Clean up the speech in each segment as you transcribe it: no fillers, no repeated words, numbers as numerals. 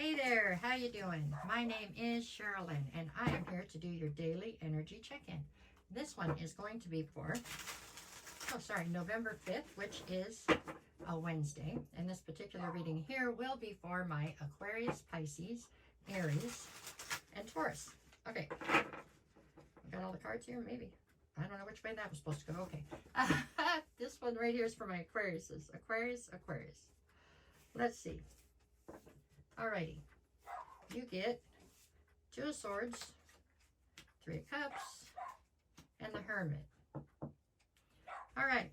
Hey there, how you doing? My name is Sherilyn, and I am here to do your daily energy check-in. This one is going to be for, November 5th, which is a Wednesday. And this particular reading here will be for my Aquarius, Pisces, Aries, and Taurus. Okay, got all the cards here? Maybe. I don't know which way that was supposed to go. Okay. This one right here is for my Aquariuses. Aquarius. Let's see. Alrighty. You get Two of Swords, Three of Cups, and the Hermit. Alright.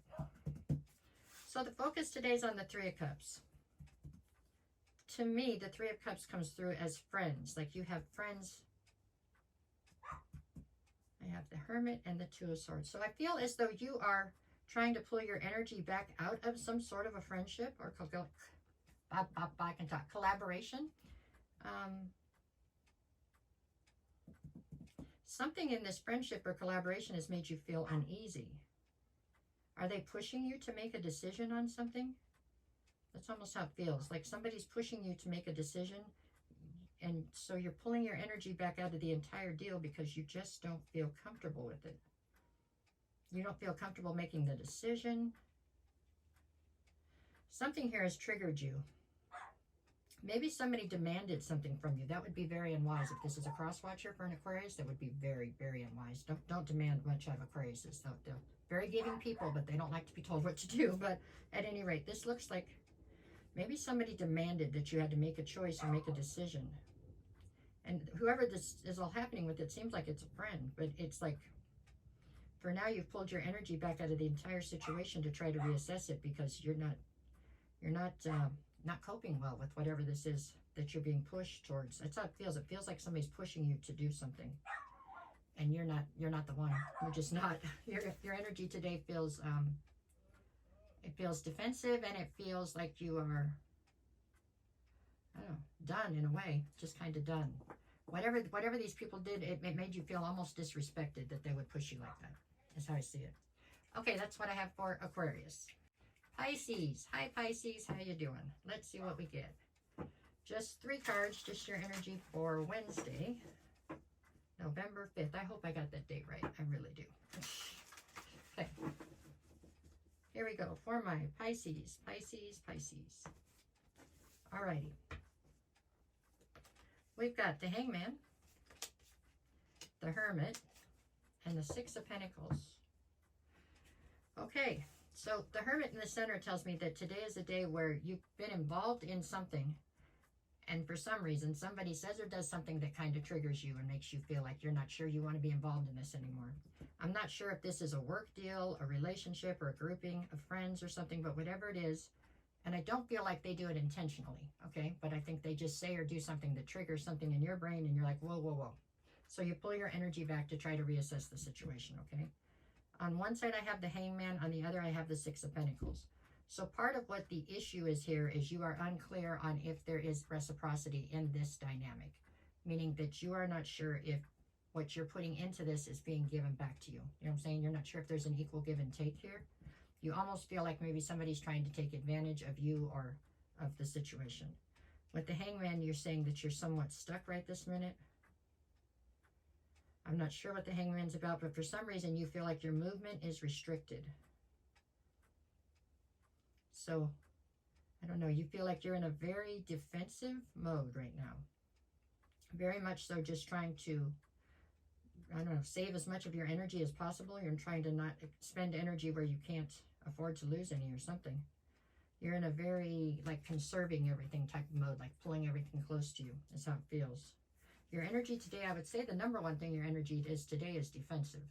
So the focus today is on the Three of Cups. To me, the Three of Cups comes through as friends. Like you have friends. I have the Hermit and the Two of Swords. So I feel as though you are trying to pull your energy back out of some sort of a friendship or I can talk collaboration. Something in this friendship or collaboration has made you feel uneasy. Are they pushing you to make a decision on something? That's almost how it feels. Like somebody's pushing you to make a decision. And so you're pulling your energy back out of the entire deal because you just don't feel comfortable with it. You don't feel comfortable making the decision. Something here has triggered you. Maybe somebody demanded something from you. That would be very unwise. If this is a cross watcher for an Aquarius, that would be very, very unwise. Don't demand much out of Aquariuses. They're very giving people, but they don't like to be told what to do. But at any rate, this looks like maybe somebody demanded that you had to make a choice or make a decision. And whoever this is all happening with, it seems like it's a friend. But it's like, for now, you've pulled your energy back out of the entire situation to try to reassess it because you're not coping well with whatever this is that you're being pushed towards. That's how it feels. It feels like somebody's pushing you to do something, and you're not the one. You're just not. Your energy today feels it feels defensive, and it feels like you are, I don't know, done in a way. Just kind of done. Whatever these people did, it made you feel almost disrespected that they would push you like that. That's how I see it. Okay, that's what I have for Aquarius. Pisces. Hi, Pisces. How you doing? Let's see what we get. Just 3 cards, just your energy for Wednesday, November 5th. I hope I got that date right. I really do. Okay. Here we go for my Pisces. Pisces. Alrighty. We've got the Hangman, the Hermit, and the Six of Pentacles. Okay. So the Hermit in the center tells me that today is a day where you've been involved in something, and for some reason somebody says or does something that kind of triggers you and makes you feel like you're not sure you want to be involved in this anymore. I'm not sure if this is a work deal, a relationship, or a grouping of friends or something, but whatever it is, and I don't feel like they do it intentionally, okay? But I think they just say or do something that triggers something in your brain, and you're like, whoa. So you pull your energy back to try to reassess the situation, okay? On one side, I have the Hangman. On the other, I have the Six of Pentacles. So part of what the issue is here is you are unclear on if there is reciprocity in this dynamic, meaning that you are not sure if what you're putting into this is being given back to you. You know what I'm saying? You're not sure if there's an equal give and take here. You almost feel like maybe somebody's trying to take advantage of you or of the situation. With the Hangman, you're saying that you're somewhat stuck right this minute. I'm not sure what the Hangman's about, but for some reason you feel like your movement is restricted. So, I don't know, you feel like you're in a very defensive mode right now. Very much so, just trying to, I don't know, save as much of your energy as possible. You're trying to not spend energy where you can't afford to lose any or something. You're in a very, like, conserving everything type of mode, like pulling everything close to you is how it feels. Your energy today, I would say the number one thing your energy is today is defensive.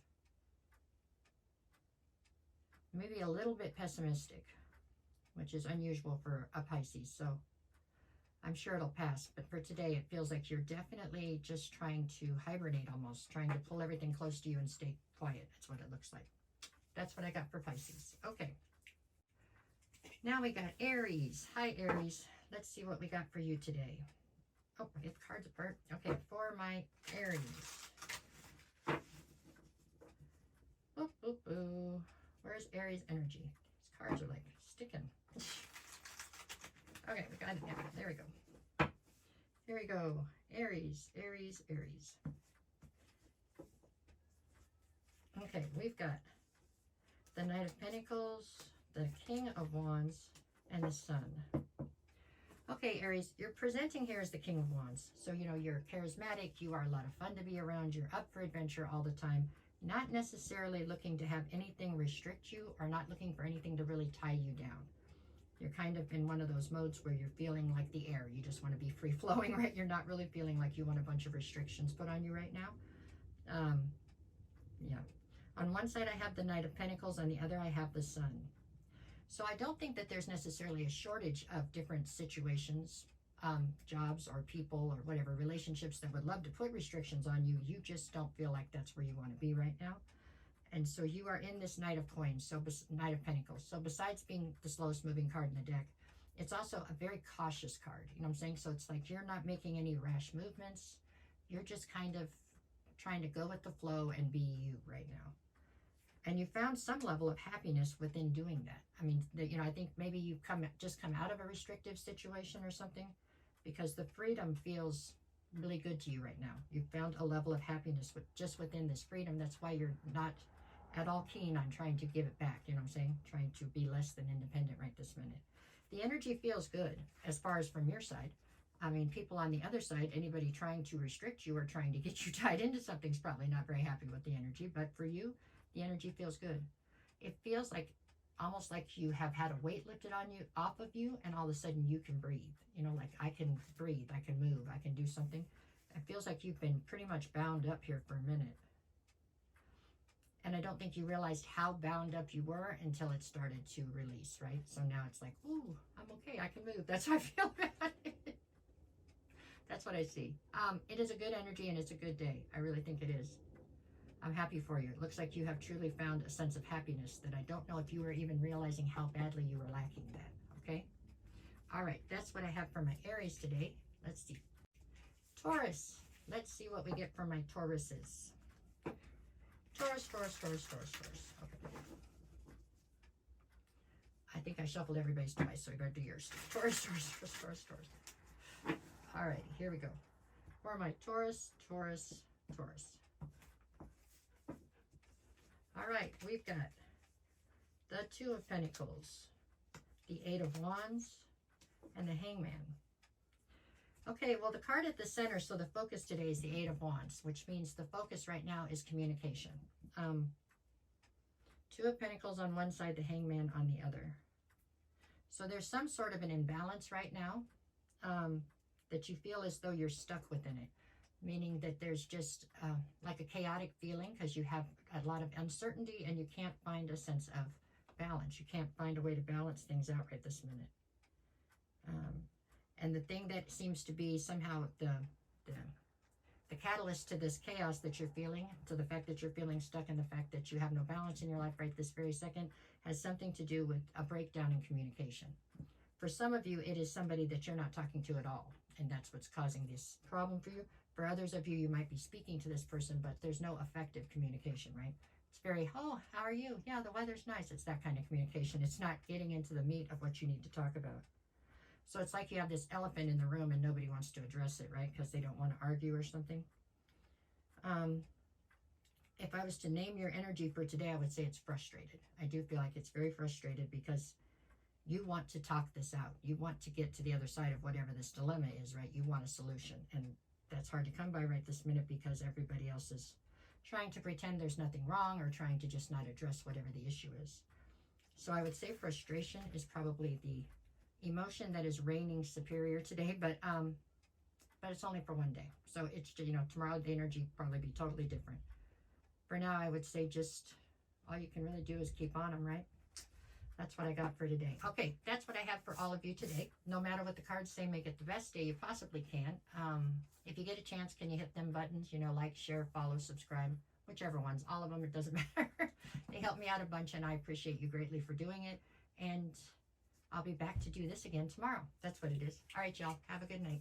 Maybe a little bit pessimistic, which is unusual for a Pisces. So I'm sure it'll pass. But for today, it feels like you're definitely just trying to hibernate almost, trying to pull everything close to you and stay quiet. That's what it looks like. That's what I got for Pisces. Okay. Now we got Aries. Hi, Aries. Let's see what we got for you today. Oh, I get the cards apart. Okay, for my Aries. Boop, boop, boo. Where's Aries energy? These cards are like sticking. Okay, we got it now. There we go. Here we go. Aries, Aries, Aries. Okay, we've got the Knight of Pentacles, the King of Wands, and the Sun. Okay, Aries, you're presenting here as the King of Wands. So, you know, you're charismatic, you are a lot of fun to be around, you're up for adventure all the time, not necessarily looking to have anything restrict you or not looking for anything to really tie you down. You're kind of in one of those modes where you're feeling like the air. You just want to be free-flowing, right? You're not really feeling like you want a bunch of restrictions put on you right now. Yeah. On one side, I have the Knight of Pentacles. On the other, I have the Sun. So I don't think that there's necessarily a shortage of different situations, jobs or people or whatever, relationships that would love to put restrictions on you. You just don't feel like that's where you want to be right now. And so you are in this Knight of Coins, so Knight of Pentacles. So besides being the slowest moving card in the deck, it's also a very cautious card. You know what I'm saying? So it's like you're not making any rash movements. You're just kind of trying to go with the flow and be you right now. And you found some level of happiness within doing that. I mean, you know, I think maybe you've just come out of a restrictive situation or something, because the freedom feels really good to you right now. You found a level of happiness just within this freedom. That's why you're not at all keen on trying to give it back. You know what I'm saying? Trying to be less than independent right this minute. The energy feels good as far as from your side. I mean, people on the other side, anybody trying to restrict you or trying to get you tied into something's probably not very happy with the energy. But for you, the energy feels good. It feels like almost like you have had a weight lifted on you, off of you, and all of a sudden you can breathe. You know, like I can breathe, I can move, I can do something. It feels like you've been pretty much bound up here for a minute. And I don't think you realized how bound up you were until it started to release, right? So now it's like, ooh, I'm okay, I can move. That's how I feel about it. That's what I see. It is a good energy and it's a good day. I really think it is. I'm happy for you. It looks like you have truly found a sense of happiness that I don't know if you were even realizing how badly you were lacking that, okay? All right, that's what I have for my Aries today. Let's see. Taurus. Let's see what we get from my Tauruses. Taurus, Taurus, Taurus, Taurus, Taurus. Okay. I think I shuffled everybody's twice, so I better do yours. Taurus, Taurus, Taurus, Taurus, Taurus. All right, here we go. For my Taurus, Taurus, Taurus. All right, we've got the Two of Pentacles, the Eight of Wands, and the Hangman. Okay, well, the card at the center, so the focus today is the Eight of Wands, which means the focus right now is communication. Two of Pentacles on one side, the Hangman on the other. So there's some sort of an imbalance right now that you feel as though you're stuck within it, meaning that there's just like a chaotic feeling because you have a lot of uncertainty and you can't find a sense of balance. You can't find a way to balance things out right this minute. And the thing that seems to be somehow the catalyst to this chaos that you're feeling, to the fact that you're feeling stuck and the fact that you have no balance in your life right this very second, has something to do with a breakdown in communication. For some of you, it is somebody that you're not talking to at all, and that's what's causing this problem for you. For others of you, you might be speaking to this person, but there's no effective communication, right? It's very, oh, how are you? Yeah, the weather's nice. It's that kind of communication. It's not getting into the meat of what you need to talk about. So it's like you have this elephant in the room and nobody wants to address it, right? Because they don't want to argue or something. If I was to name your energy for today, I would say it's frustrated. I do feel like it's very frustrated because you want to talk this out. You want to get to the other side of whatever this dilemma is, right? You want a solution. And that's hard to come by right this minute because everybody else is trying to pretend there's nothing wrong or trying to just not address whatever the issue is. So I would say frustration is probably the emotion that is reigning superior today, but it's only for one day. So it's, you know, tomorrow the energy probably be totally different. For now, I would say just all you can really do is keep on them, right? That's what I got for today. Okay, that's what I have for all of you today. No matter what the cards say, make it the best day you possibly can. If you get a chance, can you hit them buttons? You know, like, share, follow, subscribe, whichever ones. All of them, it doesn't matter. They help me out a bunch, and I appreciate you greatly for doing it. And I'll be back to do this again tomorrow. That's what it is. All right, y'all. Have a good night.